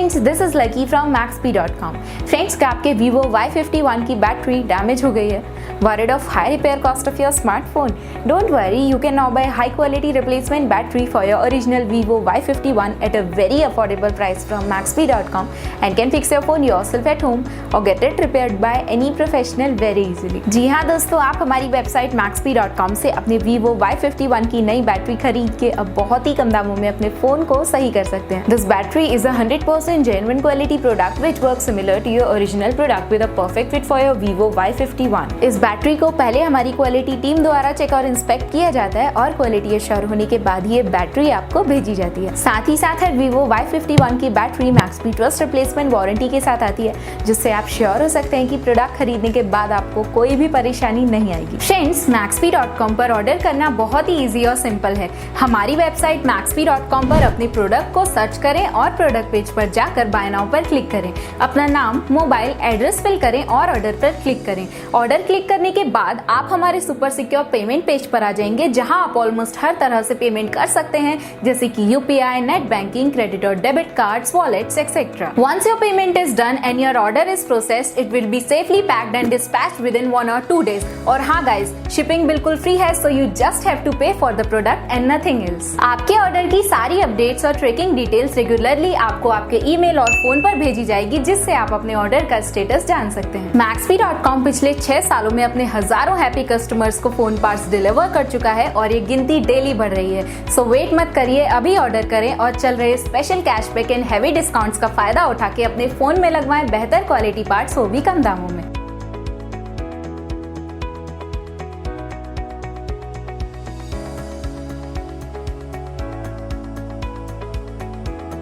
Friends, this is lucky from Maxbhi.com। Friends, क्या आपके Vivo Y51 की बैटरी डैमेज हो गई है? Worried of high repair cost of your smartphone? Don't worry, you can now buy high quality replacement battery for your original Vivo Y51 at a very affordable price from Maxbhi.com and can fix your phone yourself at home or get it repaired by any professional very easily। जी हाँ दोस्तों, आप हमारी website Maxbhi.com से अपने Vivo Y51 की नई battery खरीद के अब बहुत ही कम दामों में अपने फोन को सही कर सकते हैं। This battery is a 100% genuine quality product which works similar to your original product with a perfect fit for your Vivo Y51। इस बैटरी को पहले हमारी क्वालिटी टीम द्वारा चेक और इंस्पेक्ट किया जाता है और क्वालिटी एश्योर होने के बाद ये बैटरी आपको भेजी जाती है। साथ ही साथ Vivo Y51 की battery Maxbhi trust replacement warranty के साथ आती है, जिससे आप श्योर हो सकते हैं कि प्रोडक्ट खरीदने के बाद आपको कोई भी परेशानी नहीं आएगी। फ्रेंड्स, Maxbhi.com पर ऑर्डर करना बहुत ही ईजी और सिंपल है। हमारी वेबसाइट Maxbhi.com पर अपने प्रोडक्ट को सर्च करें और प्रोडक्ट पेज पर जाकर बाय नाउ पर क्लिक करें। अपना नाम, मोबाइल, एड्रेस फिल करें और ऑर्डर पर क्लिक करें। ऑर्डर क्लिक करने के बाद आप हमारे सुपर सिक्योर पेमेंट पेज पर आ जाएंगे, जहां आप ऑलमोस्ट हर तरह से पेमेंट कर सकते हैं, जैसे कि यूपीआई, नेट बैंकिंग, क्रेडिट और debit cards, wallets etcetera. Once your payment is done and your order is processed, it will be safely packed and dispatched within 1 or 2 days। और हाँ गाइज, शिपिंग बिल्कुल free है, so you just have to pay for the product and nothing else. आपके order की सारी updates और tracking details regularly आपको आपके ईमेल और फोन पर भेजी जाएगी, जिससे आप अपने ऑर्डर का स्टेटस जान सकते हैं। Maxbhi.com पिछले 6 सालों में अपने हजारों हैप्पी कस्टमर्स को फोन पार्ट्स डिलीवर कर चुका है और ये गिनती डेली बढ़ रही है। सो वेट मत करिए, अभी ऑर्डर करें और चल रहे special cashback and heavy discounts का फायदा उठा के अपने फोन में लगवाएं बेहतर क्वालिटी पार्ट्स, वो भी कम दामों में।